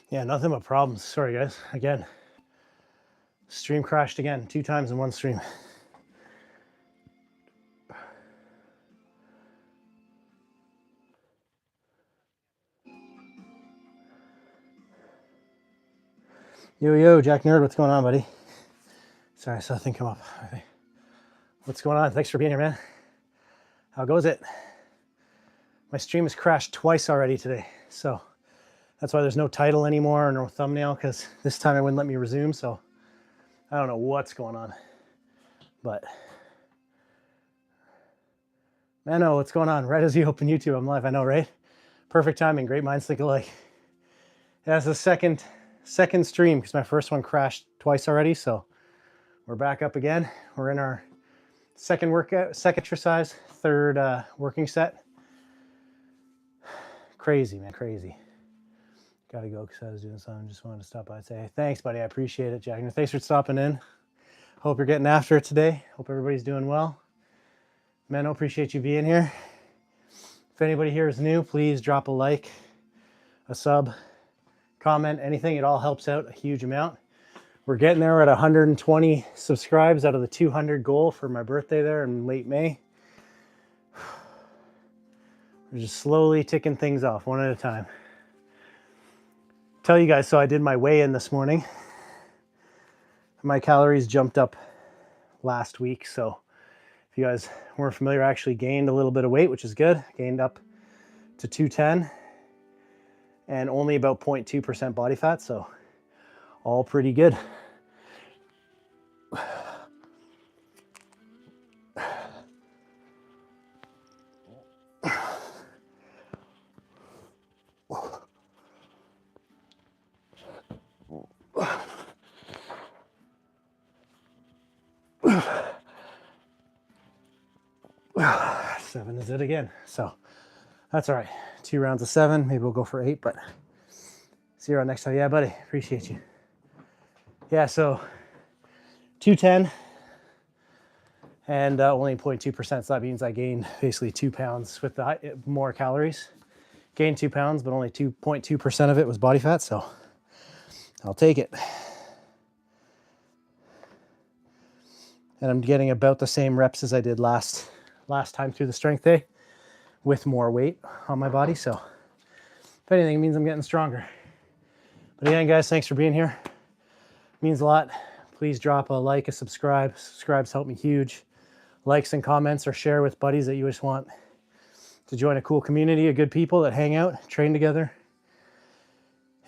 Yeah, nothing but problems. Sorry, guys. Again, stream crashed again, 2 times in one stream. Yo, Jack Nerd, what's going on, buddy? Sorry, I saw a thing come up. What's going on? Thanks for being here, man. How goes it? My stream has crashed twice already today, so that's why there's no title anymore or no thumbnail, because this time it wouldn't let me resume, so I don't know what's going on. But Mano, what's going on? Right as you open YouTube, I'm live. I know, right? Perfect timing. Great minds think alike. Yeah, it's the second stream because my first one crashed twice already, so we're back up again. We're in our second workout, second exercise, third working set. Crazy, man, crazy. Gotta go because I was doing something. Just wanted to stop by and say, hey, thanks, buddy. I appreciate it, Jack. And thanks for stopping in. Hope you're getting after it today. Hope everybody's doing well. Man, I appreciate you being here. If anybody here is new, please drop a like, a sub, comment, anything. It all helps out a huge amount. We're getting there at 120 subscribes out of the 200 goal for my birthday there in late May. We're just slowly ticking things off one at a time. Tell you guys, so I did my weigh-in this morning. My calories jumped up last week, so if you guys weren't familiar, I actually gained a little bit of weight, which is good. Gained up to 210 and only about 0.2% body fat, so all pretty good. Seven is it again, so that's all right. 2 rounds of 7, maybe we'll go for 8, but see you around next time. Yeah, buddy, appreciate you. Yeah, so 210 and only 0.2%, so that means I gained basically 2 pounds with the more calories. Gained 2 pounds, but only 2.2% of it was body fat, so I'll take it. And I'm getting about the same reps as I did last time through the strength day with more weight on my body. So if anything, it means I'm getting stronger. But again, guys, thanks for being here. It means a lot. Please drop a like, a subscribe. Subscribes help me huge. Likes and comments or share with buddies that you just want to join a cool community of good people that hang out, train together,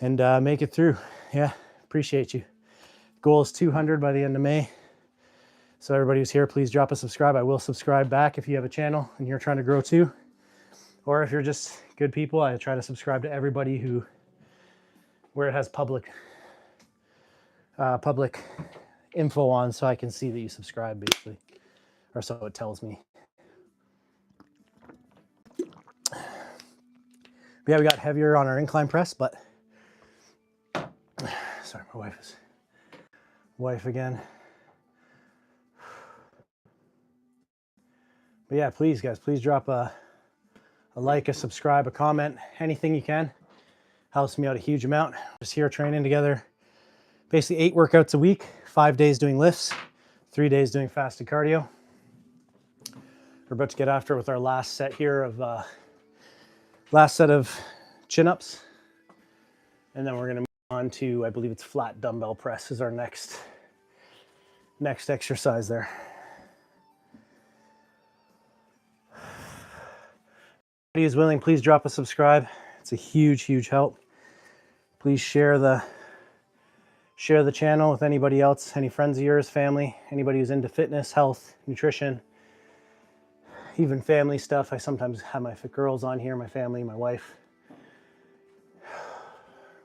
and make it through. Yeah, appreciate you. Goal is 200 by the end of May. So everybody who's here, please drop a subscribe. I will subscribe back if you have a channel and you're trying to grow too. Or if you're just good people, I try to subscribe to everybody where it has public info on, so I can see that you subscribe, basically. Or so it tells me. But yeah, we got heavier on our incline press, but sorry, my wife again. But yeah, please, guys, please drop a like, a subscribe, a comment, anything you can. Helps me out a huge amount. Just here training together. Basically 8 workouts a week, 5 days doing lifts, 3 days doing fasted cardio. We're about to get after it with our last set here of chin-ups. And then we're gonna move on to, I believe it's flat dumbbell press is our next exercise there. If is willing, please drop a subscribe. It's a huge help. Please share the channel with anybody else, any friends of yours, family, anybody who's into fitness, health, nutrition, even family stuff. I sometimes have my girls on here, my family, my wife.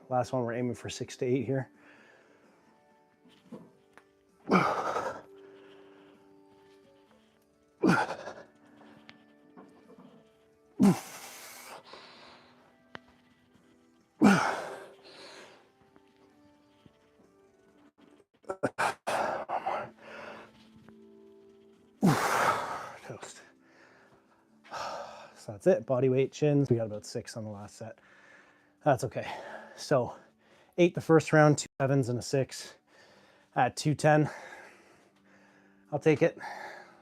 Last one, we're aiming for 6 to 8 here. Toast. So that's it. Body weight, chins. We got about 6 on the last set. That's okay. So 8 the first round, 2 7s and a 6 at 210. I'll take it.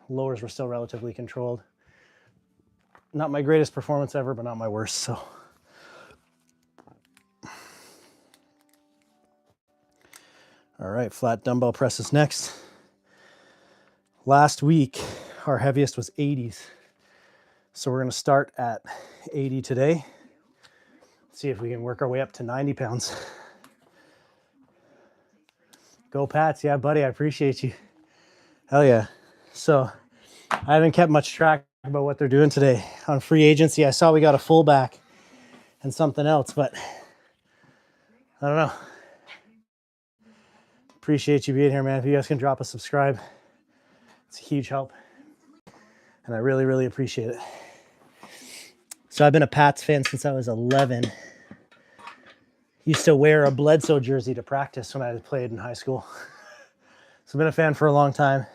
Lowers were still relatively controlled. Not my greatest performance ever, but not my worst, so. All right, flat dumbbell presses next. Last week, our heaviest was 80s. So we're gonna start at 80 today. See if we can work our way up to 90 pounds. Go Pats, yeah buddy, I appreciate you. Hell yeah. So I haven't kept much track about what they're doing today. On free agency, I saw we got a fullback and something else, but I don't know. Appreciate you being here, man. If you guys can drop a subscribe, it's a huge help. And I really, really appreciate it. So I've been a Pats fan since I was 11. Used to wear a Bledsoe jersey to practice when I played in high school. So I've been a fan for a long time.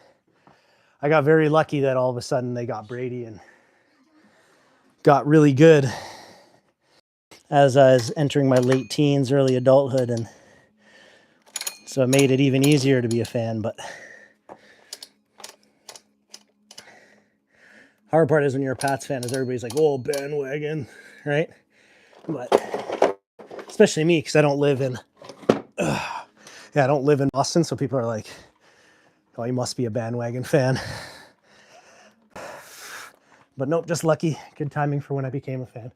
I got very lucky that all of a sudden they got Brady and got really good as I was entering my late teens, early adulthood. And so it made it even easier to be a fan, but hard part is when you're a Pats fan is everybody's like, oh, bandwagon, right? But especially me, because I don't live in, I don't live in Boston, so people are like, oh, you must be a bandwagon fan. But nope, just lucky. Good timing for when I became a fan.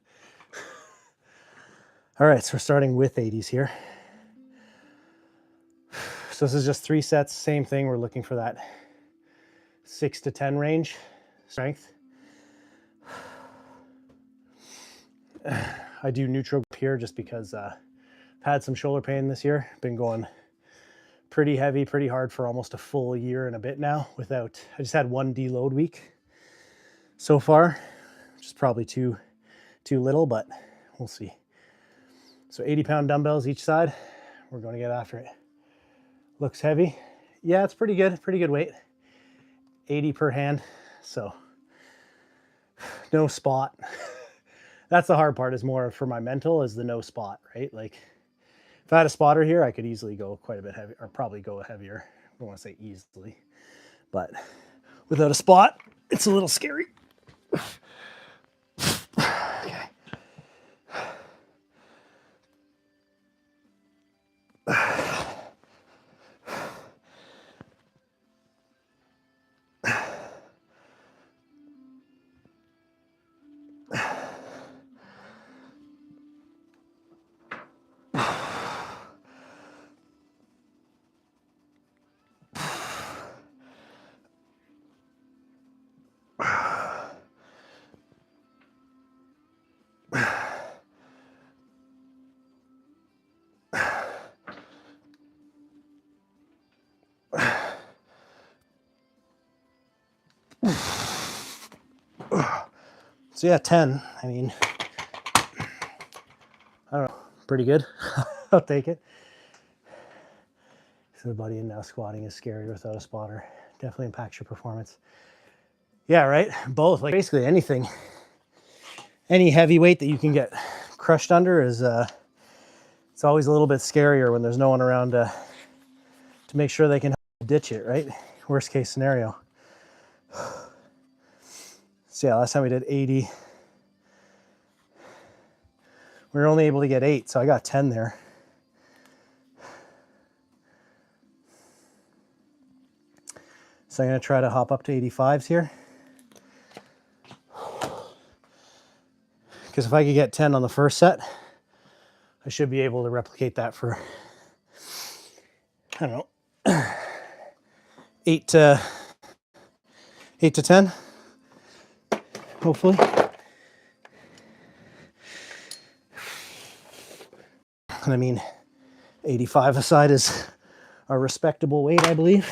All right, so we're starting with 80s here. So this is just 3 sets, same thing. We're looking for that 6 to 10 range strength. I do neutral here just because I've had some shoulder pain this year. Been going pretty heavy, pretty hard for almost a full year and a bit now I just had 1 deload week so far, which is probably too little, but we'll see. So 80-pound dumbbells each side. We're going to get after it. Looks heavy. Yeah, it's pretty good weight. 80 per hand, so no spot. That's the hard part, is more for my mental, is the no spot, right? Like if I had a spotter here, I could easily go quite a bit heavy, or probably go heavier. I don't want to say easily, but without a spot, it's a little scary. Okay. So yeah, 10. I mean, I don't know, pretty good. I'll take it. So the buddy, and now squatting is scary without a spotter. Definitely impacts your performance. Yeah, right? Both. Like basically anything. Any heavy weight that you can get crushed under is it's always a little bit scarier when there's no one around to make sure they can ditch it, right? Worst case scenario. So yeah, last time we did 80. We were only able to get 8, so I got 10 there. So I'm going to try to hop up to 85s here. Because if I could get 10 on the first set, I should be able to replicate that for, I don't know, 8 to 10, hopefully. And I mean, 85 aside is a respectable weight, I believe.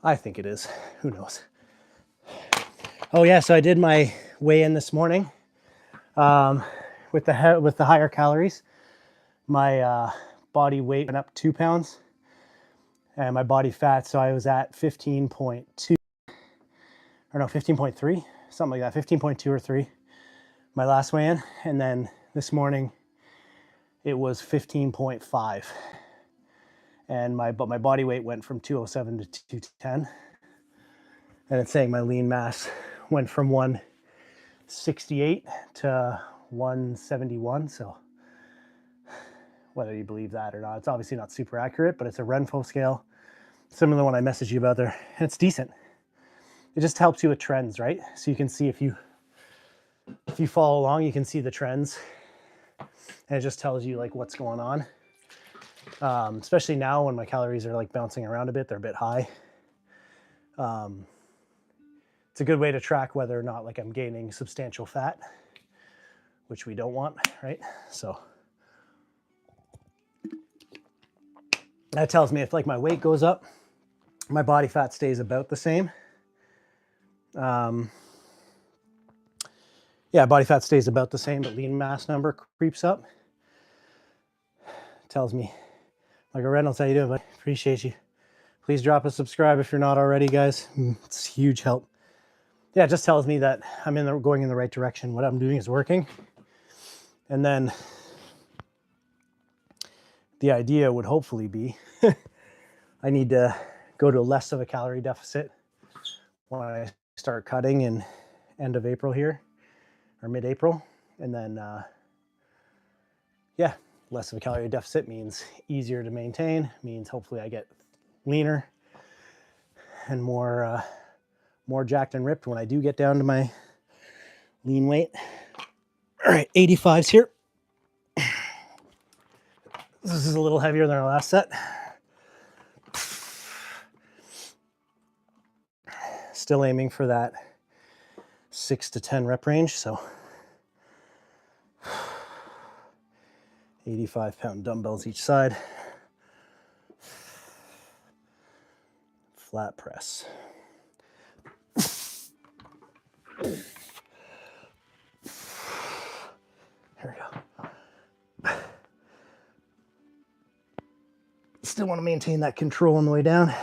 I think it is. Who knows? Oh yeah, so I did my weigh-in this morning. with the higher calories, my body weight went up 2 pounds, and my body fat. So I was at 15.2, or no, 15.3, something like that, 15.2 or 3, my last weigh-in, and then this morning it was 15.5, and my body weight went from 207 to 210, and it's saying my lean mass went from 168 to 171. So whether you believe that or not, it's obviously not super accurate, but it's a Renfo scale, similar to the one I messaged you about there, and it's decent. It just helps you with trends, right? So you can see if you follow along, you can see the trends, and it just tells you like what's going on. Especially now when my calories are like bouncing around a bit, they're a bit high. It's a good way to track whether or not like I'm gaining substantial fat, which we don't want, right? So that tells me if like my weight goes up, my body fat stays about the same. Yeah, body fat stays about the same, but lean mass number creeps up. Tells me, like, Reynolds, how you doing, buddy? Appreciate you. Please drop a subscribe if you're not already, guys. It's huge help. Yeah, it just tells me that I'm going in the right direction. What I'm doing is working. And then the idea would hopefully be I need to go to less of a calorie deficit when I start cutting in end of April here, or mid-April. And then, yeah, less of a calorie deficit means easier to maintain, means hopefully I get leaner and more jacked and ripped when I do get down to my lean weight. All right, 85s here. This is a little heavier than our last set. Still aiming for that 6 to 10 rep range, so 85-pound dumbbells each side. Flat press. Here we go. Still want to maintain that control on the way down.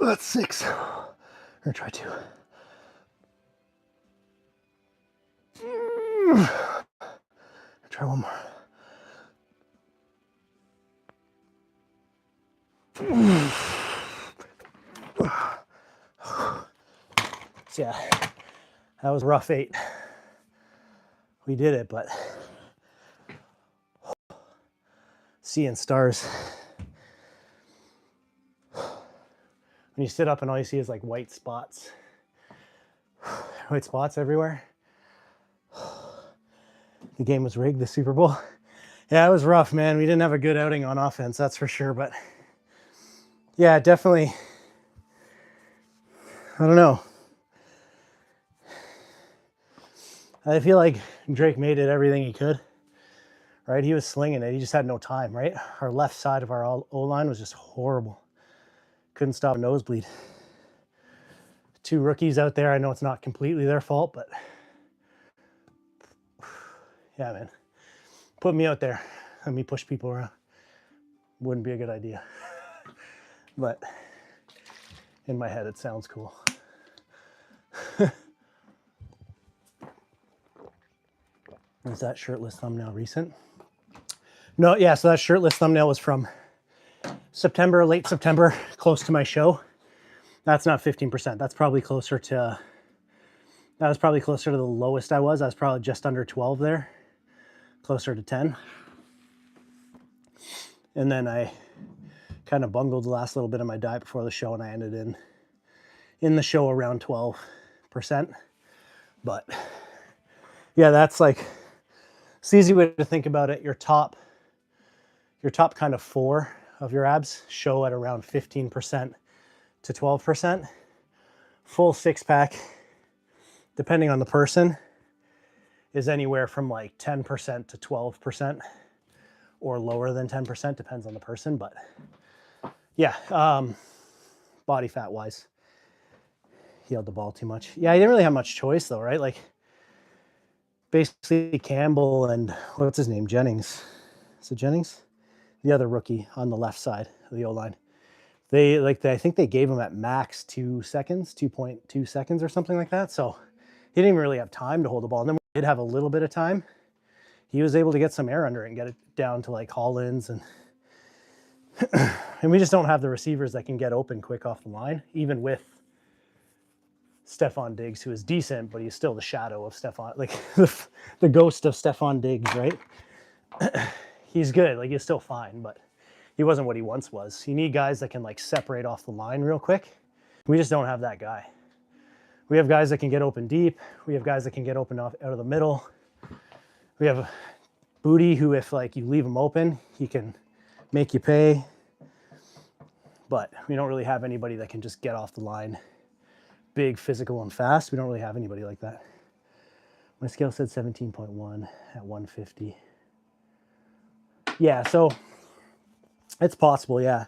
That's 6. Or try 2. Try one more. So yeah, that was rough 8. We did it, but seeing stars. When you sit up and all you see is like white spots. White spots everywhere. The game was rigged, the Super Bowl. Yeah, it was rough, man. We didn't have a good outing on offense, that's for sure. But yeah, definitely, I don't know. I feel like Drake made it everything he could, right? He was slinging it. He just had no time, right? Our left side of our O-line was just horrible. Couldn't stop a nosebleed. 2 rookies out there. I know it's not completely their fault, but yeah, man. Put me out there. Let me push people around. Wouldn't be a good idea. But in my head, it sounds cool. Is that shirtless thumbnail recent? No, yeah, so that shirtless thumbnail was from September, late September, close to my show. That's not 15%. That's probably closer to, that was probably closer to the lowest I was. I was probably just under 12 there, closer to 10. And then I kind of bungled the last little bit of my diet before the show, and I ended in the show around 12%. But yeah, that's like, it's the easy way to think about it. Your top kind of 4 of your abs show at around 15% to 12%. full six pack, depending on the person, is anywhere from like 10% to 12% or lower than 10%, depends on the person. But yeah, body fat wise, he held the ball too much. Yeah, he didn't really have much choice though, right? Like basically Campbell and what's his name? Jennings. Is it Jennings? The other rookie on the left side of the O-line. I think they gave him at max 2 seconds, 2.2 seconds or something like that. So he didn't even really have time to hold the ball. And then when he did have a little bit of time, he was able to get some air under it and get it down to like Hollins. And and we just don't have the receivers that can get open quick off the line, even with Stefon Diggs, who is decent, but he's still the shadow of Stefon, like the ghost of Stefon Diggs, right? He's good, like he's still fine, but he wasn't what he once was. You need guys that can like separate off the line real quick. We just don't have that guy. We have guys that can get open deep. We have guys that can get open off out of the middle. We have Booty, who if like you leave him open, he can make you pay. But we don't really have anybody that can just get off the line, big, physical, and fast. We don't really have anybody like that. My scale said 17.1 at 150. Yeah, so it's possible, yeah.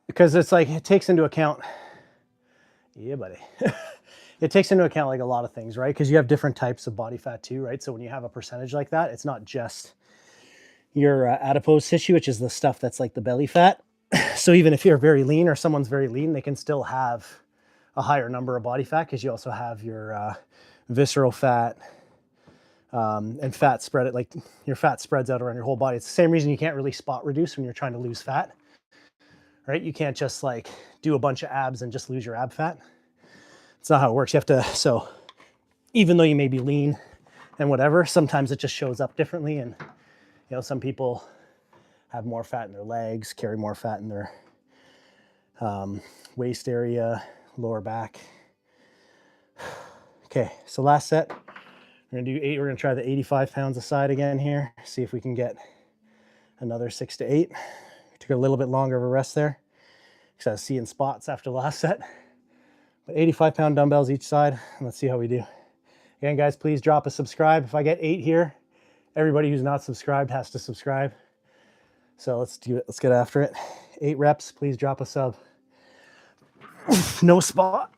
Because it's like, it takes into account, yeah, buddy. It takes into account like a lot of things, right? Because you have different types of body fat too, right? So when you have a percentage like that, it's not just your adipose tissue, which is the stuff that's like the belly fat. So even if you're very lean or someone's very lean, they can still have a higher number of body fat because you also have your visceral fat and fat spread. Like your fat spreads out around your whole body. It's the same reason you can't really spot reduce when you're trying to lose fat, right? You can't just like do a bunch of abs and just lose your ab fat. It's not how it works. You have to, so even though you may be lean and whatever, sometimes it just shows up differently. And, you know, some people have more fat in their legs, carry more fat in their waist area, lower back. Okay, so last set, we're gonna do 8. We're gonna try the 85 pounds a side again here. See if we can get another 6 to 8. Took a little bit longer of a rest there because I was seeing spots after the last set. But 85-pound dumbbells each side. Let's see how we do. Again, guys, please drop a subscribe. If I get 8 here, everybody who's not subscribed has to subscribe. So let's do it. Let's get after it. 8 reps. Please drop a sub. No spot.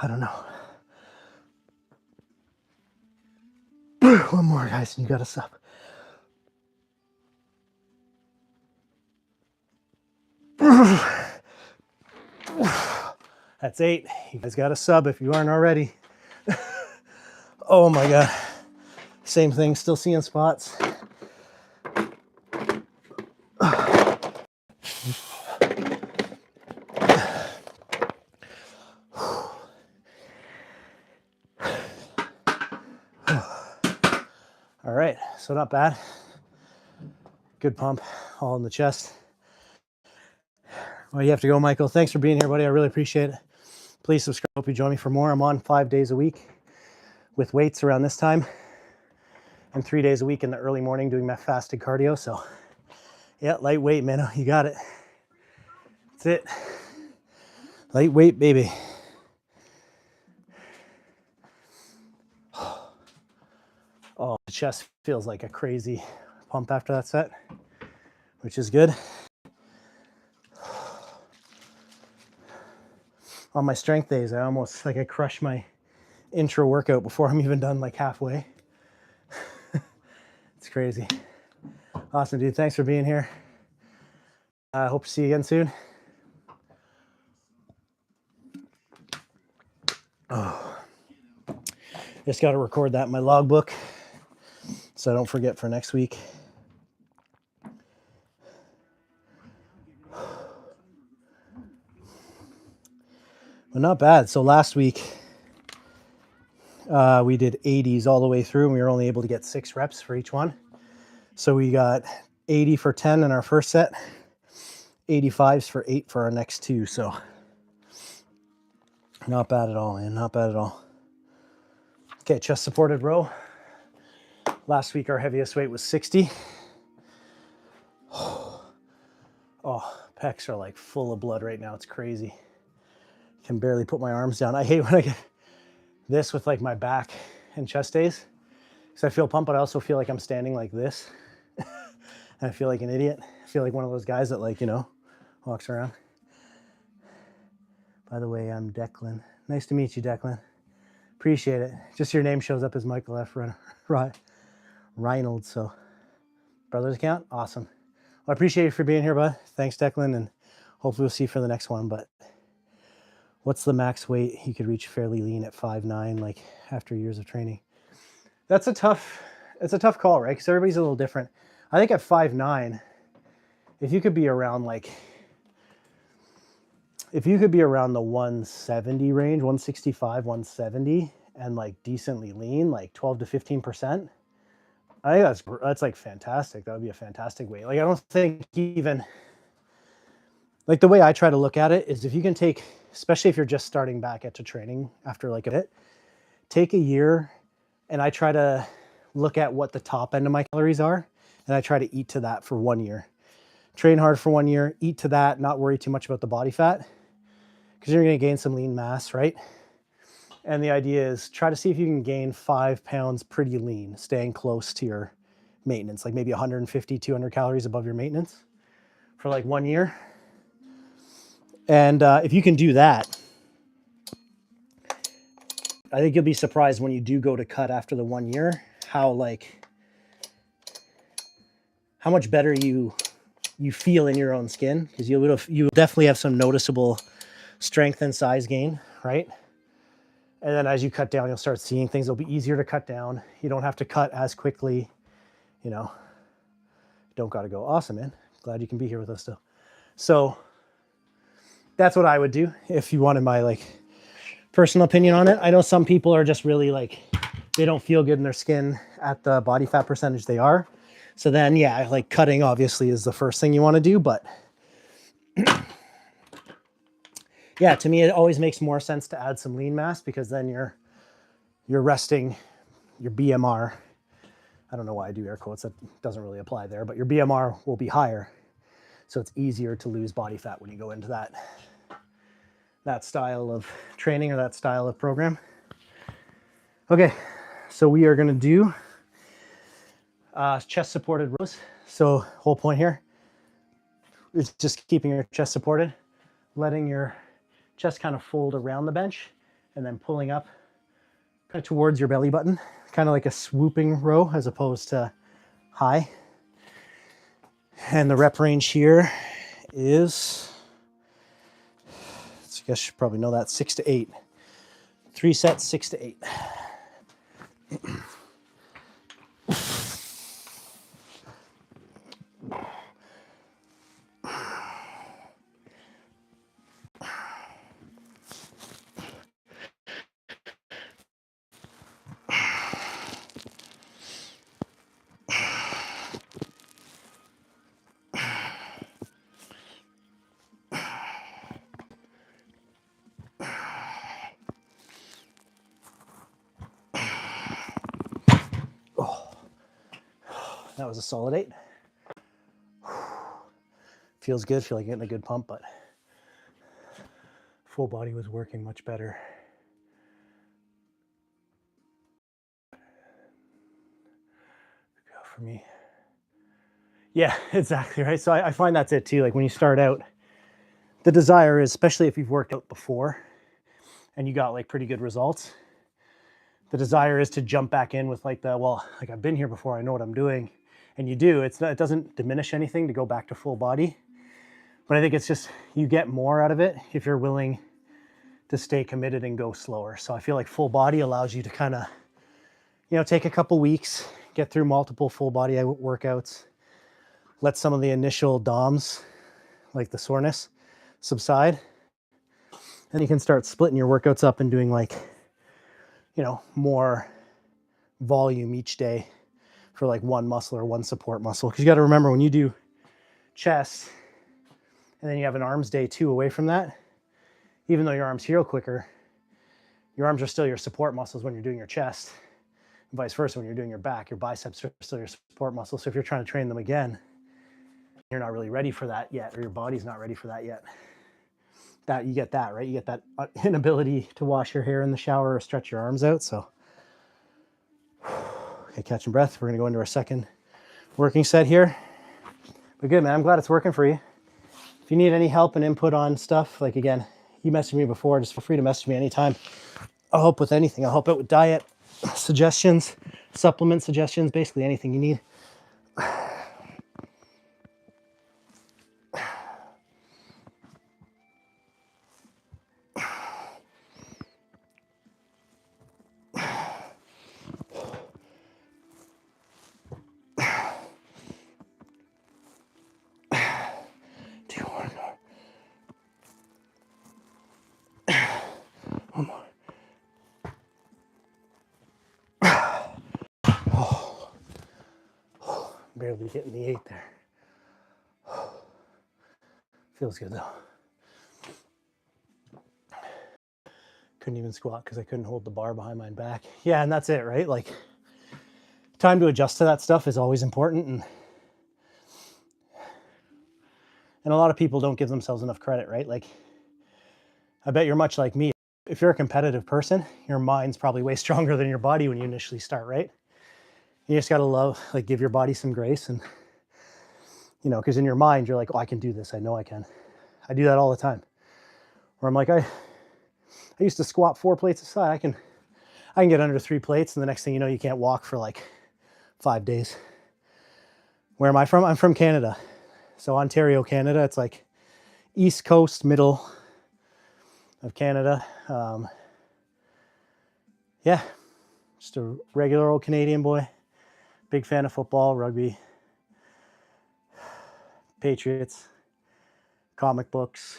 I don't know. One more, guys, and you got a sub. That's 8. You guys got a sub if you aren't already. Oh my God. Same thing, still seeing spots. All right, so not bad. Good pump, all in the chest. Well, you have to go, Michael. Thanks for being here, buddy. I really appreciate it. Please subscribe. Hope you join me for more. I'm on 5 days a week with weights around this time and 3 days a week in the early morning doing my fasted cardio. So yeah, lightweight, man. You got it. That's it. Lightweight, baby. Oh, the chest feels like a crazy pump after that set, which is good. On my strength days, I almost like I crush my intro workout before I'm even done like halfway. It's crazy. Awesome, dude. Thanks for being here. I hope to see you again soon. Oh, just got to record that in my logbook so I don't forget for next week. But not bad. So last week, We did 80s all the way through, and we were only able to get 6 reps for each one. So we got 80 for 10 in our first set, 85s for 8 for our next 2. So not bad at all, man. Not bad at all. Okay, chest supported row. Last week our heaviest weight was 60. Oh, pecs are like full of blood right now. It's crazy. Can barely put my arms down. I hate when I get this with like my back and chest days, because I feel pumped, but I also feel like I'm standing like this. And I feel like an idiot. I feel like one of those guys that, like, you know, walks around. By the way, I'm Declan. Nice to meet you, Declan. Appreciate it. Just your name shows up as Michael F. Reynolds. So, brothers account? Awesome. Well, I appreciate you for being here, bud. Thanks, Declan, and hopefully we'll see you for the next one. But what's the max weight you could reach fairly lean at 5'9", like after years of training? It's a tough call, right? Because everybody's a little different. I think at 5'9", if you could be around like, if you could be around the 170 range, 165, 170, and like decently lean, like 12 to 15%, I think that's like fantastic. That would be a fantastic weight. Like, I don't think even, like, the way I try to look at it is, if you can take, especially if you're just starting back into training after like a bit, take a year, and I try to look at what the top end of my calories are, and I try to eat to that for 1 year. Train hard for 1 year, eat to that, not worry too much about the body fat, because you're going to gain some lean mass, right? And the idea is try to see if you can gain 5 pounds pretty lean, staying close to your maintenance, like maybe 150, 200 calories above your maintenance for like 1 year. And if you can do that, I think you'll be surprised when you do go to cut after the 1 year, how much better you feel in your own skin, because you will definitely have some noticeable strength and size gain, right? And then as you cut down, you'll start seeing things will be easier to cut down. You don't have to cut as quickly, you know. Don't got to go. Awesome, man. Glad you can be here with us still. So that's what I would do if you wanted my like personal opinion on it. I know some people are just really like, they don't feel good in their skin at the body fat percentage they are. So then, yeah, like cutting obviously is the first thing you want to do, but yeah, to me, it always makes more sense to add some lean mass, because then you're resting your BMR. I don't know why I do air quotes. That doesn't really apply there, but your BMR will be higher. So it's easier to lose body fat when you go into that style of training or that style of program. Okay, so we are going to do chest supported rows. So whole point here is just keeping your chest supported, letting your chest kind of fold around the bench, and then pulling up kind of towards your belly button, kind of like a swooping row as opposed to high. And the rep range here is, I guess you probably know that, 6 to 8. 3 sets, 6 to 8. That was a solid 8. Feels good, feel like getting a good pump, but full body was working much better. Go for me. Yeah, exactly, right? So I find that's it too. Like when you start out, the desire is, especially if you've worked out before and you got like pretty good results, the desire is to jump back in with like like I've been here before, I know what I'm doing. And you do, it doesn't diminish anything to go back to full body. But I think it's just, you get more out of it if you're willing to stay committed and go slower. So I feel like full body allows you to kind of, you know, take a couple weeks, get through multiple full body workouts, let some of the initial DOMs, like the soreness, subside. And you can start splitting your workouts up and doing like you know, more volume each day for like one muscle or one support muscle. Because you got to remember, when you do chest and then you have an arms day too away from that, even though your arms heal quicker, your arms are still your support muscles when you're doing your chest, and vice versa. When you're doing your back, your biceps are still your support muscles. So if you're trying to train them again, you're not really ready for that yet, or your body's not ready for that yet. That you get that, right? You get that inability to wash your hair in the shower or stretch your arms out. So, okay, catching breath. We're gonna go into our second working set here. But good, man. I'm glad it's working for you. If you need any help and input on stuff, like again, you messaged me before, just feel free to message me anytime. I'll help with anything. I'll help out with diet suggestions, supplement suggestions, basically anything you need. One more. Barely hitting the 8 there. Feels good though. Couldn't even squat because I couldn't hold the bar behind my back. Yeah, and that's it, right? Like, time to adjust to that stuff is always important, and a lot of people don't give themselves enough credit, right? Like, I bet you're much like me. If you're a competitive person, your mind's probably way stronger than your body when you initially start, right? You just gotta give your body some grace, and you know, because in your mind you're like, oh, I can do this. I know I can. I do that all the time. Where I'm like, I used to squat 4 plates a side. I can get under 3 plates, and the next thing you know, you can't walk for like 5 days. Where am I from? I'm from Canada. So Ontario, Canada. It's like East Coast, middle of Canada. Yeah, just a regular old Canadian boy. Big fan of football, rugby, Patriots, comic books.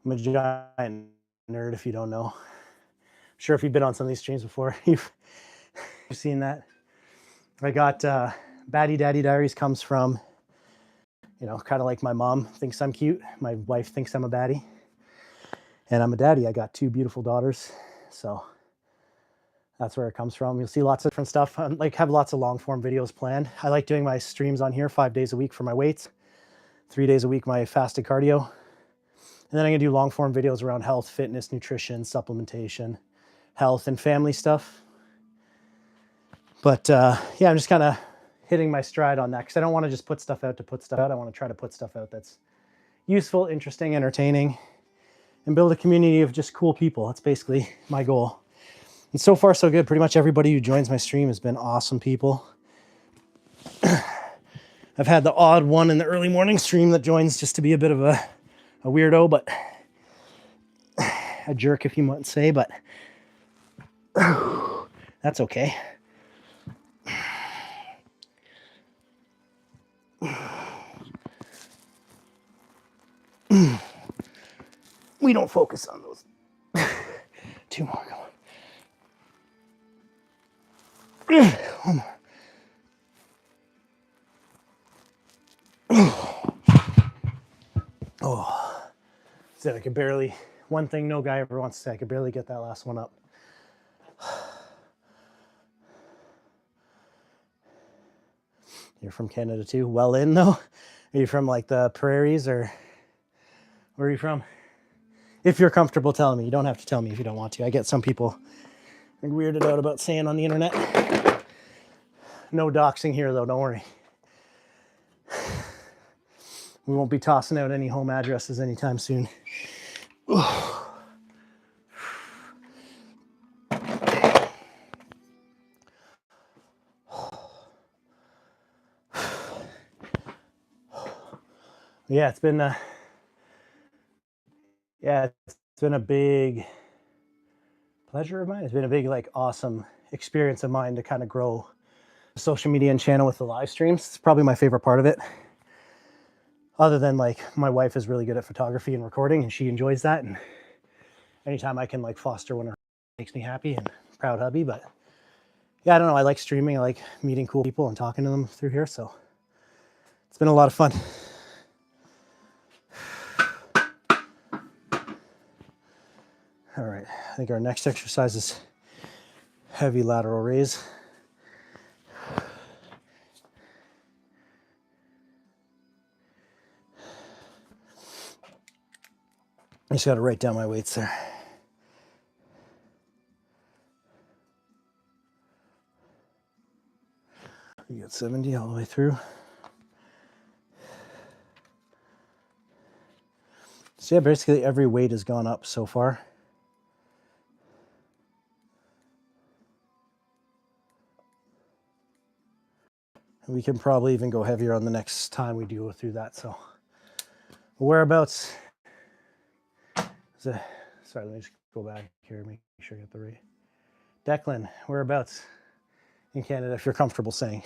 I'm a giant nerd, if you don't know. I'm sure if you've been on some of these streams before, you've seen that. I got Baddiedaddydiaries comes from, you know, kind of like my mom thinks I'm cute. My wife thinks I'm a baddie. And I'm a daddy. I got 2 beautiful daughters. So that's where it comes from. You'll see lots of different stuff. I have lots of long form videos planned. I like doing my streams on here 5 days a week for my weights, 3 days a week my fasted cardio. And then I'm gonna do long form videos around health, fitness, nutrition, supplementation, health, and family stuff. But yeah, I'm just kind of hitting my stride on that because I don't want to just put stuff out to put stuff out. I want to try to put stuff out that's useful, interesting, entertaining, and build a community of just cool people. That's basically my goal. And so far, so good. Pretty much everybody who joins my stream has been awesome people. I've had the odd one in the early morning stream that joins just to be a bit of a weirdo, but a jerk, if you might say, but that's okay. We don't focus on those. 2 more, come on. 1 more. Oh, said I could barely, one thing no guy ever wants to say, I could barely get that last one up. You're from Canada too? Well in though? Are you from like the prairies, or where are you from? If you're comfortable telling me. You don't have to tell me if you don't want to. I get some people weirded out about saying on the internet. No doxing here though, don't worry. We won't be tossing out any home addresses anytime soon. Yeah, it's been a big pleasure of mine. It's been a big, like, awesome experience of mine to kind of grow the social media and channel with the live streams. It's probably my favorite part of it. Other than, like, my wife is really good at photography and recording, and she enjoys that. And anytime I can, like, foster one of makes me happy and proud hubby. But yeah, I don't know. I like streaming. I like meeting cool people and talking to them through here. So it's been a lot of fun. All right, I think our next exercise is heavy lateral raise. I just got to write down my weights there. You got 70 all the way through. So yeah, basically every weight has gone up so far. And we can probably even go heavier on the next time we do go through that. So whereabouts? Sorry, let me just go back here, make sure I get the right. Declan, whereabouts in Canada, if you're comfortable saying?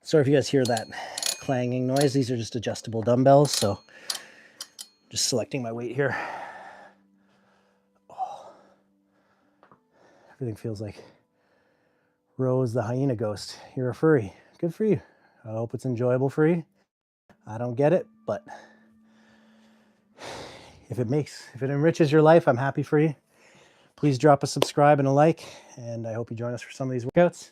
Sorry if you guys hear that clanging noise. These are just adjustable dumbbells, so just selecting my weight here. Oh. Everything feels like Rose the hyena ghost. You're a furry. Good for you. I hope it's enjoyable for you. I don't get it, but if it enriches your life, I'm happy for you. Please drop a subscribe and a like, and I hope you join us for some of these workouts.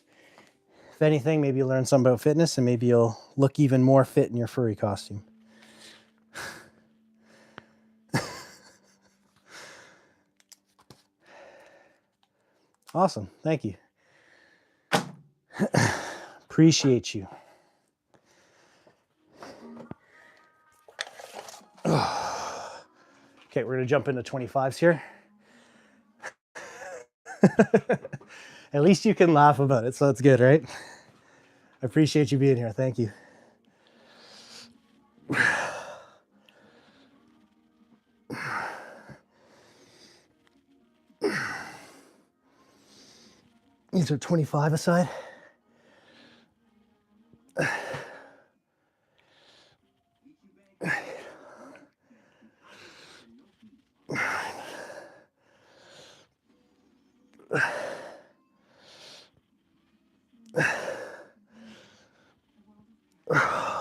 If anything, maybe you'll learn something about fitness, and maybe you'll look even more fit in your furry costume. Awesome. Thank you. Appreciate you. Okay, we're going to jump into 25s here. At least you can laugh about it, so that's good, right? I appreciate you being here. Thank you. These are 25 aside.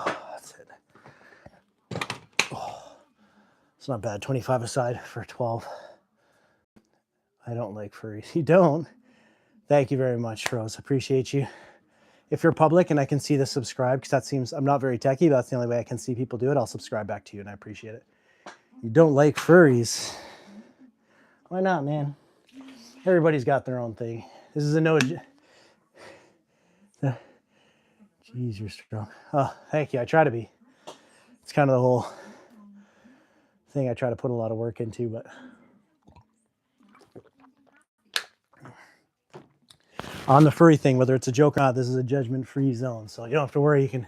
That's it. Oh, it's not bad. 25 aside for 12. I don't like furries. You don't? Thank you very much, Rose. Appreciate you. If you're public and I can see the subscribe, because that seems, I'm not very techie, but that's the only way I can see people do it, I'll subscribe back to you, and I appreciate it. You don't like furries. Why not, man? Everybody's got their own thing. This is a no... Jeez, you're strong. Oh, thank you. I try to be. It's kind of the whole thing I try to put a lot of work into, but... On the furry thing, whether it's a joke or not, this is a judgment-free zone, so you don't have to worry. You can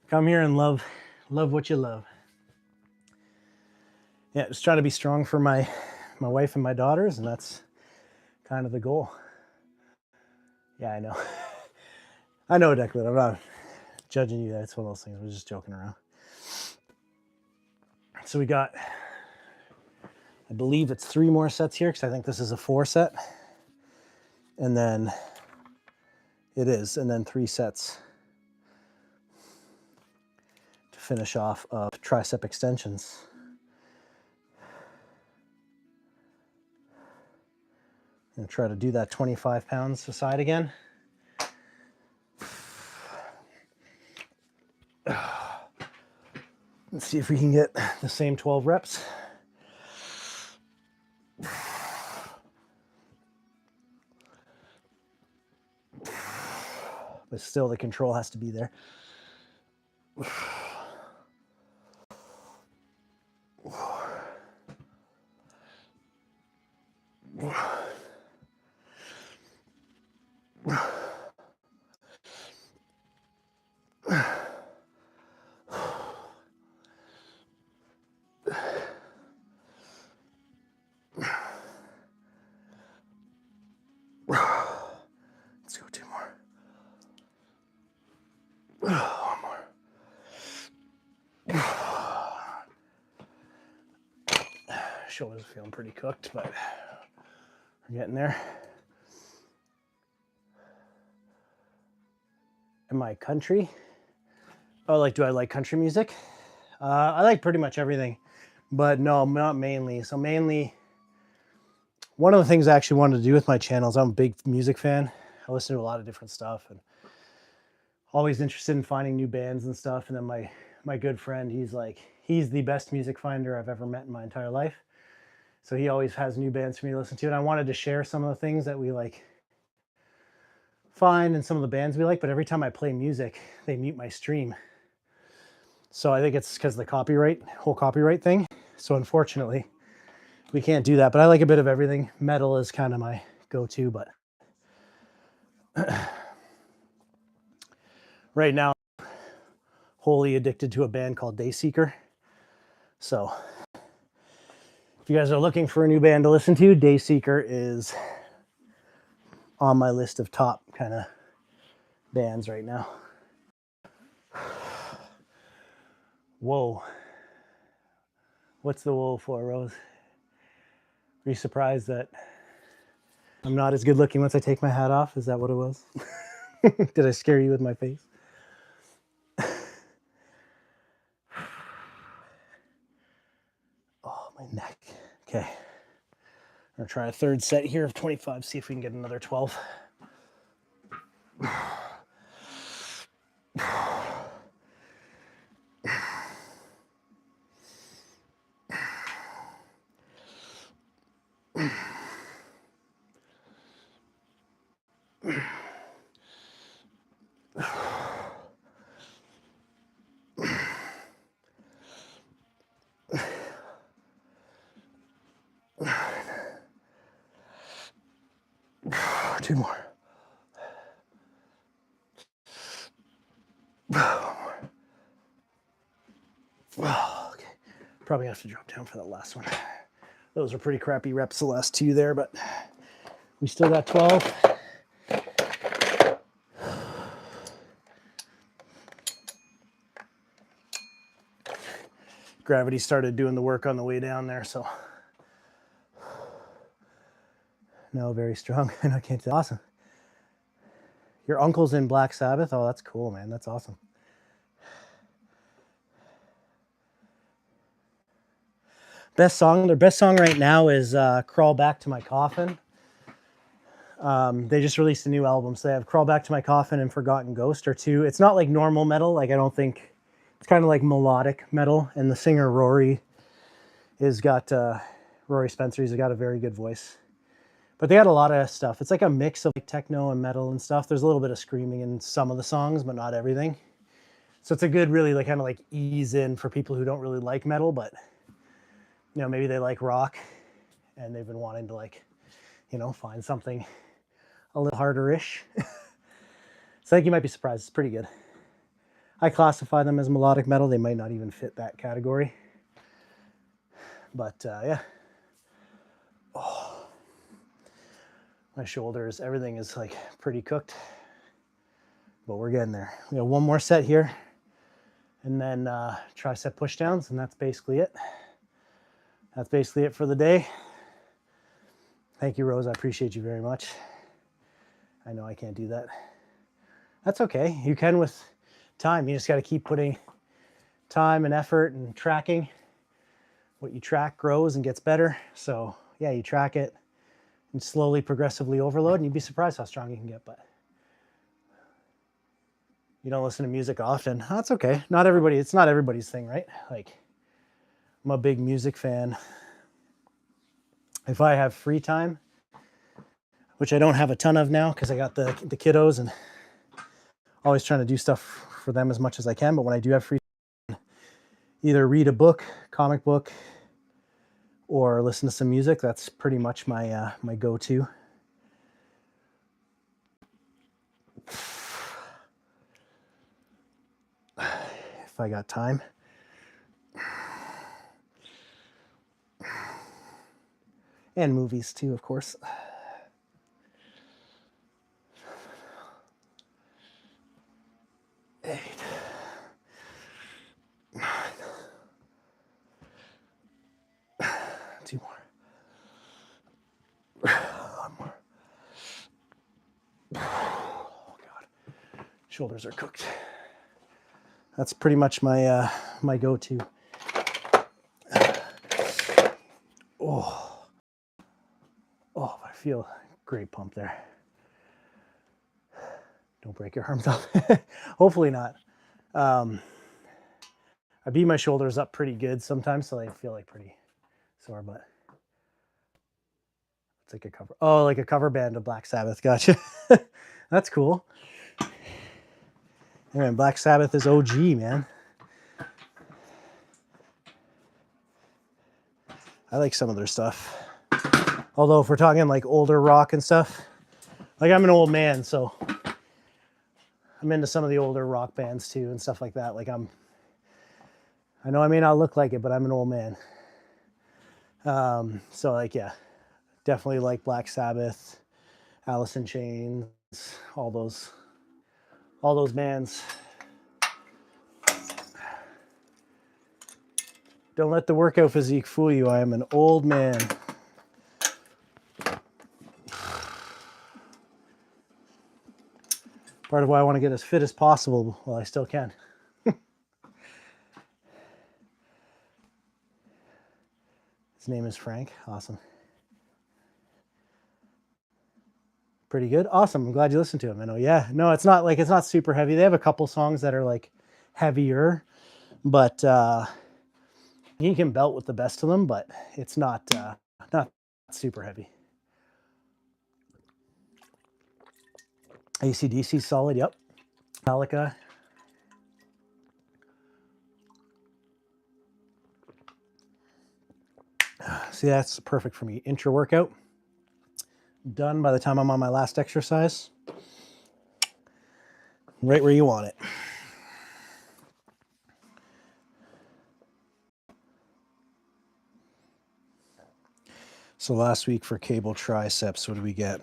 come here and love what you love. Yeah, just trying to be strong for my wife and my daughters, and that's kind of the goal. Yeah, I know. I know, Declan. I'm not judging you. That's one of those things. We're just joking around. So we got, I believe it's 3 more sets here, because I think this is a 4 set. And then it is, and then 3 sets to finish off of tricep extensions. I'm gonna try to do that 25 pounds aside again. Let's see if we can get the same 12 reps. But still, the control has to be there. Let's go 2 more. 1 more. shoulders are feeling pretty cooked, but we're getting there. Am I country? Oh, like, do I like country music? I like pretty much everything, but no, not mainly. So mainly, one of the things I actually wanted to do with my channel is I'm a big music fan. I listen to a lot of different stuff and always interested in finding new bands and stuff. And then my good friend, he's the best music finder I've ever met in my entire life. So he always has new bands for me to listen to. And I wanted to share some of the things that we like find and some of the bands we like, but every time I play music, they mute my stream. So I think it's because the whole copyright thing. So unfortunately, we can't do that, but I like a bit of everything. Metal is kind of my go-to, but right now, I'm wholly addicted to a band called Dayseeker. So if you guys are looking for a new band to listen to, Dayseeker is on my list of top kind of bands right now. Whoa. What's the whoa for, Rose? Are you surprised that I'm not as good looking once I take my hat off? Is that what it was? Did I scare you with my face? Oh, my neck. Okay. I'm gonna try a third set here of 25, see if we can get another 12. Two more. Okay. Probably have to drop down for that last one. Those were pretty crappy reps, the last two there, but we still got 12. Gravity started doing the work on the way down there, so no, very strong. And I can't tell. Awesome. Your uncle's in Black Sabbath? Oh, that's cool, man. That's awesome. Their best song right now is Crawl Back to My Coffin. They just released a new album, so they have Crawl Back to My Coffin and Forgotten Ghost are two. It's not like normal metal, like I don't think, it's kind of like melodic metal, and the singer Rory Spencer, he's got a very good voice. But they had a lot of stuff. It's like a mix of like techno and metal and stuff. There's a little bit of screaming in some of the songs, but not everything. So it's a good, really like kind of like ease in for people who don't really like metal, but you know, maybe they like rock and they've been wanting to like, you know, find something a little harder-ish. So I think you might be surprised. It's pretty good. I classify them as melodic metal. They might not even fit that category. But yeah. Oh. My shoulders, everything is like pretty cooked. But we're getting there. We have one more set here. And then tricep pushdowns, and that's basically it. That's basically it for the day. Thank you, Rose. I appreciate you very much. I know I can't do that. That's okay. You can with time. You just got to keep putting time and effort and tracking. What you track grows and gets better. So yeah, you track it and slowly, progressively overload, and you'd be surprised how strong you can get. But you don't listen to music often. That's okay. Not everybody. It's not everybody's thing, right? Like, I'm a big music fan. If I have free time, which I don't have a ton of now because I got the kiddos and always trying to do stuff for them as much as I can. But when I do have free time, either read a book, comic book, or listen to some music. That's pretty much my my go-to. If I got time. And movies too, of course. 8, 9, 2 more. 1 more. Oh God, shoulders are cooked. That's pretty much my my go-to. Oh, I feel great pump there. Don't break your arms off. Hopefully not. I beat my shoulders up pretty good sometimes, so I feel like pretty sore, but it's like a cover. Oh, like a cover band of Black Sabbath. Gotcha. That's cool. Yeah, man, Black Sabbath is OG, man. I like some of their stuff. Although if we're talking like older rock and stuff, like I'm an old man, so I'm into some of the older rock bands too and stuff like that. Like I know I may not look like it, but I'm an old man. So like, yeah, definitely like Black Sabbath, Alice in Chains, all those bands. Don't let the workout physique fool you. I am an old man. Part of why I want to get as fit as possible while I still can. His name is Frank. Awesome. Pretty good. Awesome. I'm glad you listened to him. I know. Yeah. No, it's not super heavy. They have a couple songs that are like heavier, but he can belt with the best of them, but it's not super heavy. AC/DC solid. Yep. Metallica. See, that's perfect for me. Intra workout. Done by the time I'm on my last exercise. Right where you want it. So last week for cable triceps, what did we get?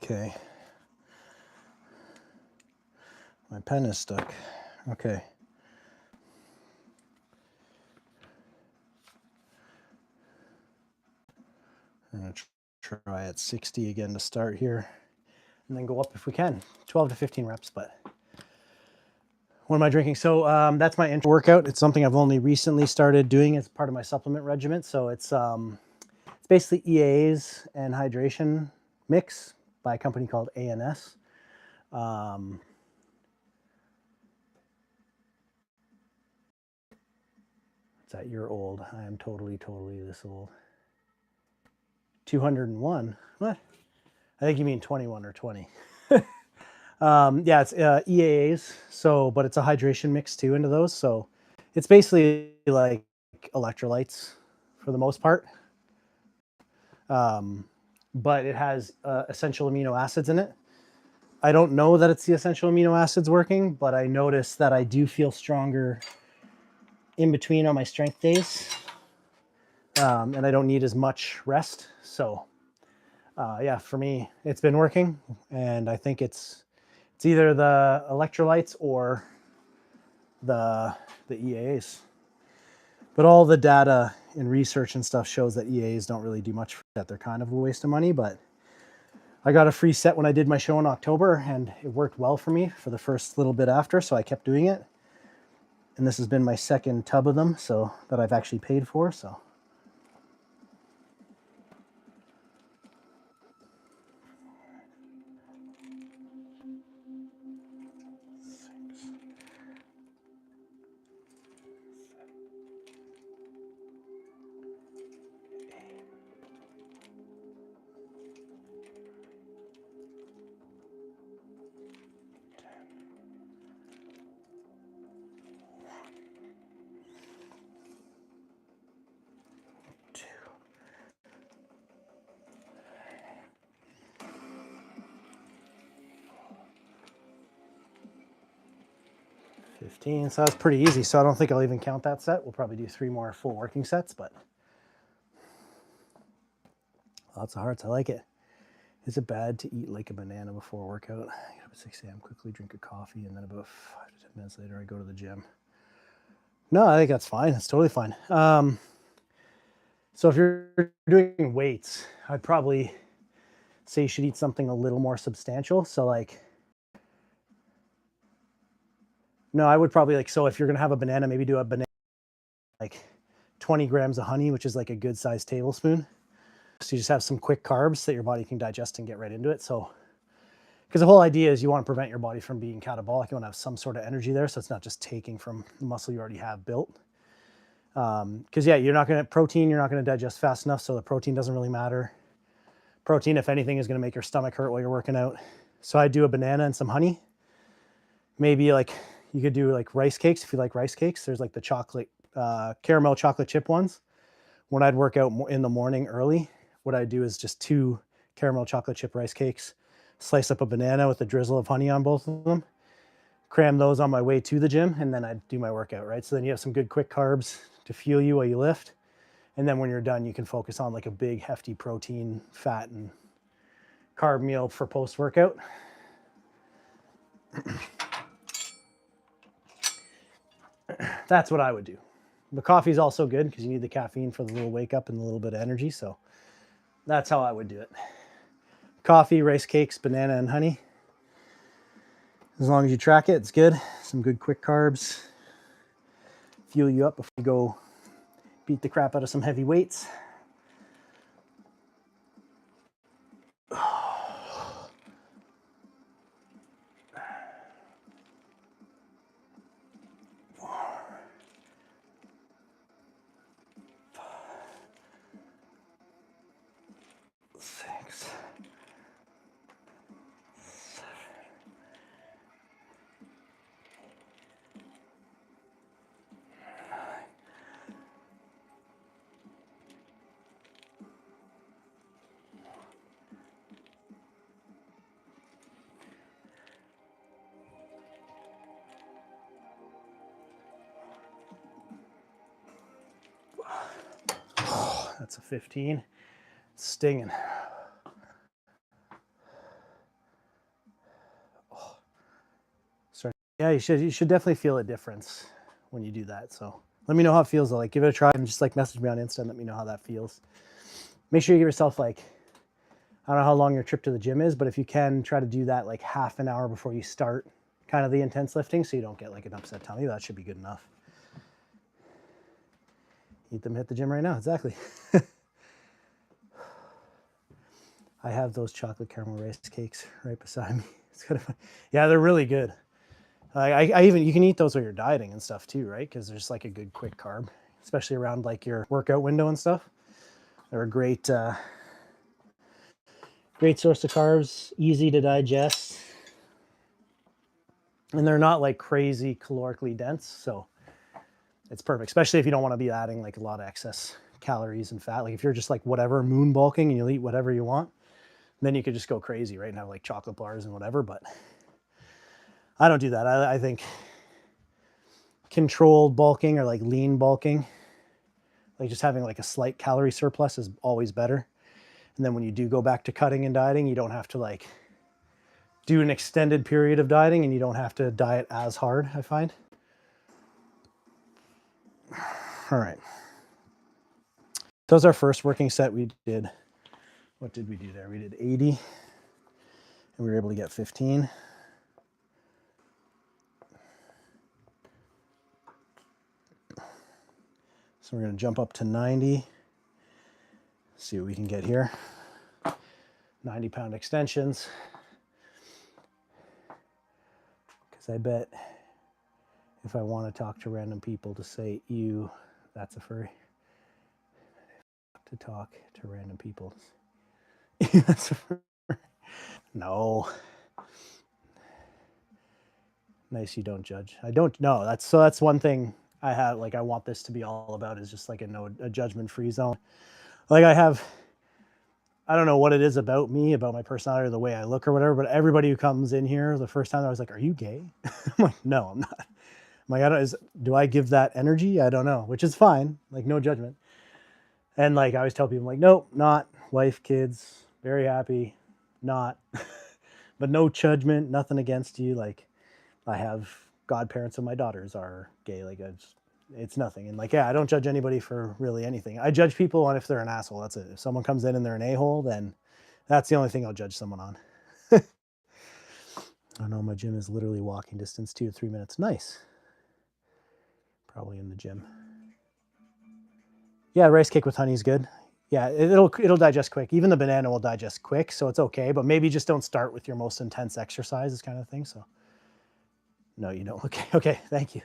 Okay. My pen is stuck. Okay. I'm going to try at 60 again to start here, and then go up if we can. 12 to 15 reps, but what am I drinking? So that's my intra workout. It's something I've only recently started doing as part of my supplement regimen. So it's basically EAAs and hydration mix by a company called ANS. It's that you're old. I am totally this old. 201. What? I think you mean 21 or 20. Yeah, it's EAAs. So, but it's a hydration mix too into those. So it's basically like electrolytes for the most part. But it has essential amino acids in it. I don't know that it's the essential amino acids working, but I notice that I do feel stronger in between on my strength days. And I don't need as much rest. So yeah, for me, it's been working. And I think it's either the electrolytes or the EAAs. But all the data and research and stuff shows that EAAs don't really do much for that. They're kind of a waste of money, but I got a free set when I did my show in October, and it worked well for me for the first little bit after, so I kept doing it. And this has been my second tub of them, so that I've actually paid for, so. 15. So that's pretty easy. So I don't think I'll even count that set. We'll probably do 3 more full working sets, but lots of hearts. I like it. Is it bad to eat like a banana before a workout? I get up at 6 a.m., quickly drink a coffee, and then about 5 to 10 minutes later, I go to the gym. No, I think that's fine. That's totally fine. So if you're doing weights, I'd probably say you should eat something a little more substantial. So like, no, I would probably like, so if you're going to have a banana, maybe do a banana, like 20 grams of honey, which is like a good sized tablespoon. So you just have some quick carbs that your body can digest and get right into it. So, because the whole idea is you want to prevent your body from being catabolic. You want to have some sort of energy there. So it's not just taking from the muscle you already have built. Because yeah, you're not going to digest fast enough. So the protein doesn't really matter. Protein, if anything, is going to make your stomach hurt while you're working out. So I do a banana and some honey. Maybe like you could do like rice cakes if you like rice cakes. There's like the chocolate, caramel chocolate chip ones. When I'd work out in the morning early, what I do is just 2 caramel chocolate chip rice cakes, slice up a banana with a drizzle of honey on both of them, cram those on my way to the gym, and then I'd do my workout, right? So then you have some good quick carbs to fuel you while you lift. And then when you're done, you can focus on like a big, hefty protein, fat, and carb meal for post-workout. That's what I would do. The coffee is also good because you need the caffeine for the little wake up and a little bit of energy. So that's how I would do it. Coffee, rice cakes, banana, and honey. As long as you track it, it's good. Some good quick carbs. Fuel you up before you go beat the crap out of some heavy weights. That's a 15. It's stinging. Oh. Sorry. Yeah, you should definitely feel a difference when you do that. So let me know how it feels. Like give it a try and just like message me on Insta and let me know how that feels. Make sure you give yourself like, I don't know how long your trip to the gym is, but if you can, try to do that like half an hour before you start kind of the intense lifting so you don't get like an upset tummy. That should be good enough. Eat them, hit the gym right now. Exactly. I have those chocolate caramel rice cakes right beside me. It's kind of fun. Yeah, they're really good. I even, you can eat those while you're dieting and stuff too, right? Because there's like a good quick carb, especially around like your workout window and stuff. They're a great, great source of carbs, easy to digest. And they're not like crazy calorically dense. So it's perfect, especially if you don't want to be adding like a lot of excess calories and fat. Like if you're just like whatever moon bulking and you'll eat whatever you want, then you could just go crazy, right? And have like chocolate bars and whatever. But I don't do that. I think controlled bulking or like lean bulking, like just having like a slight calorie surplus is always better. And then when you do go back to cutting and dieting, you don't have to like do an extended period of dieting and you don't have to diet as hard, I find. All right. That was our first working set. We did, what did we do there? We did 80 and we were able to get 15. So we're going to jump up to 90. See what we can get here. 90-pound extensions. Because I bet if I want to talk to random people to say, ew, that's a furry. To talk to random people. Ew, that's a furry. No. Nice, you don't judge. I don't know. That's one thing I have, like I want this to be all about is just like a judgment-free zone. Like I don't know what it is about me, about my personality or the way I look or whatever, but everybody who comes in here the first time I was like, are you gay? I'm like, no, I'm not. Do I give that energy? I don't know, which is fine. Like, no judgment. And like, I always tell people, like, nope, not wife, kids, very happy, not, but no judgment, nothing against you. Like, I have godparents and my daughters are gay. Like, it's nothing. And like, yeah, I don't judge anybody for really anything. I judge people on if they're an asshole. That's it. If someone comes in and they're an a-hole, then that's the only thing I'll judge someone on. I know my gym is literally walking distance, 2 to 3 minutes. Nice. Probably in the gym. Yeah, rice cake with honey is good. Yeah, it'll digest quick. Even the banana will digest quick, so it's okay. But maybe just don't start with your most intense exercises, kind of thing. So, no, you don't. Okay, thank you.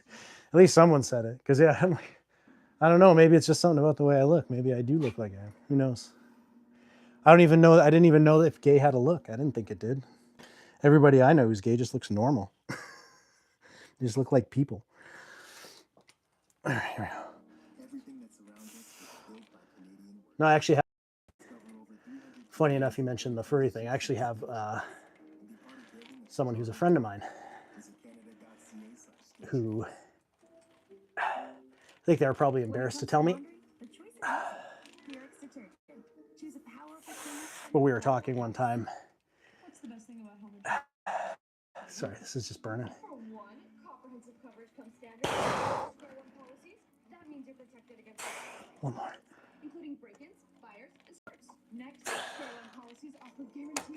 At least someone said it, because yeah, I'm like, I don't know. Maybe it's just something about the way I look. Maybe I do look like I am. Who knows? I don't even know. I didn't even know if gay had a look. I didn't think it did. Everybody I know who's gay just looks normal. They just look like people. All right, here we go. No, I actually have. Funny enough, you mentioned the furry thing. I actually have someone who's a friend of mine who I think they were probably embarrassed to tell me. But we were talking one time. Sorry, this is just burning. One more.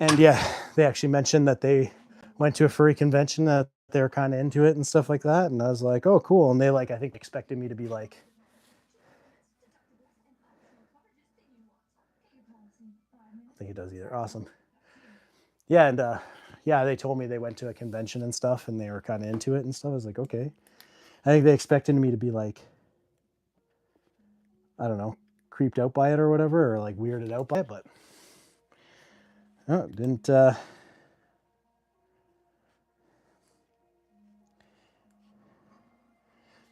And yeah, they actually mentioned that they went to a furry convention, that they were kind of into it and stuff like that. And I was like, oh, cool. And they like, I think expected me to be like, I think it does either. Awesome. Yeah. And yeah, they told me they went to a convention and stuff and they were kind of into it and stuff. I was like, okay. I think they expected me to be like, I don't know, creeped out by it or whatever, or like weirded out by it, but no, it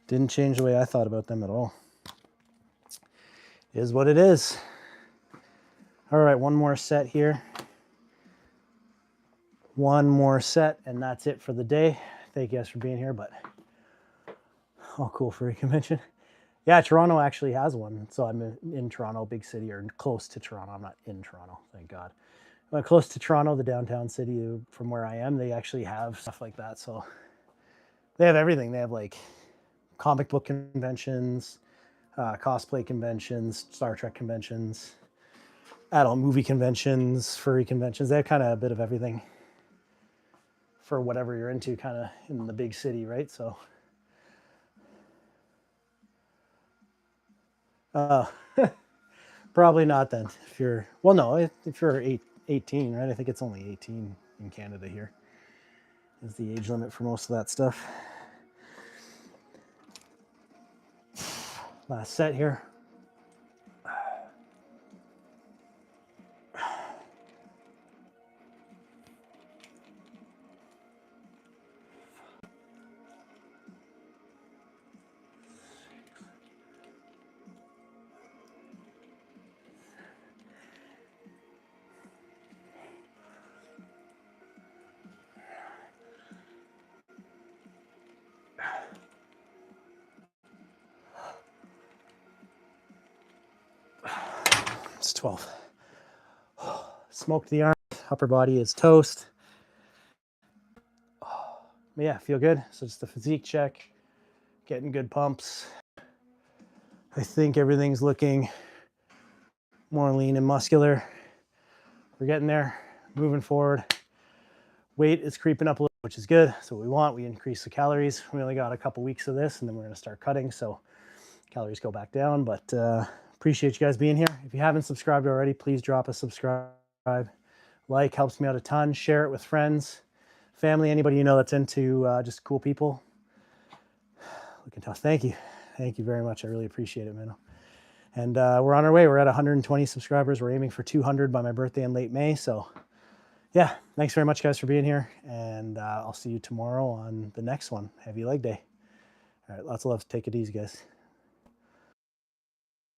didn't change the way I thought about them at all. It is what it is. All right, one more set here. One more set, and that's it for the day. Thank you guys for being here, but all cool furry convention. Yeah, Toronto actually has one. So I'm in Toronto, big city, or close to Toronto. I'm not in Toronto, thank God. But close to Toronto, the downtown city from where I am, they actually have stuff like that. So they have everything. They have like comic book conventions, cosplay conventions, Star Trek conventions, adult movie conventions, furry conventions. They have kind of a bit of everything for whatever you're into, kind of in the big city, right? So probably not then. If you're, well, no, if you're 18, right? I think it's only 18 in Canada here is the age limit for most of that stuff. Last set here. It's 12. Smoked the arm. Upper body is toast. Yeah, feel good. So just the physique check, getting good pumps. I think everything's looking more lean and muscular. We're getting there, moving forward. Weight is creeping up a little, which is good. So what we want, we increase the calories. We only got a couple weeks of this and then we're gonna start cutting. So calories go back down, but appreciate you guys being here. If you haven't subscribed already, please drop a subscribe. Like, helps me out a ton. Share it with friends, family, anybody you know that's into just cool people. Looking tough. Thank you. Thank you very much. I really appreciate it, man. And we're on our way. We're at 120 subscribers. We're aiming for 200 by my birthday in late May. So yeah, thanks very much, guys, for being here. And I'll see you tomorrow on the next one, Heavy Leg Day. All right, lots of love. Take it easy, guys.